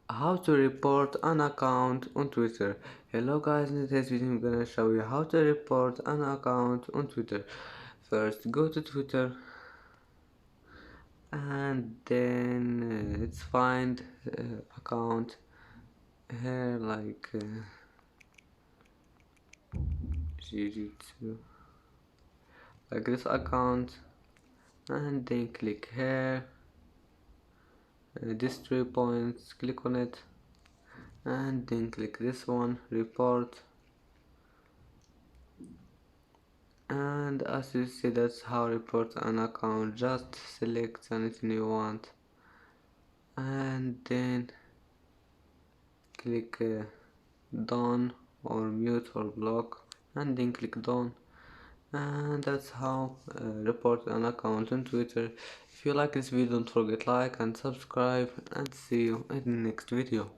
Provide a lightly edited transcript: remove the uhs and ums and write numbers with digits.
How to report an account on Twitter. Hello guys, in this video I'm gonna show you how to report an account on Twitter. First go to Twitter and then let's find account here like GG2, like this account, and then click here, these 3 points, click on it, and then click this one, report. And as you see, that's how report an account. Just select anything you want and then click done or mute or block, and then click done. And that's how report an account on Twitter. If you like this video, don't forget like and subscribe, and see you in the next video.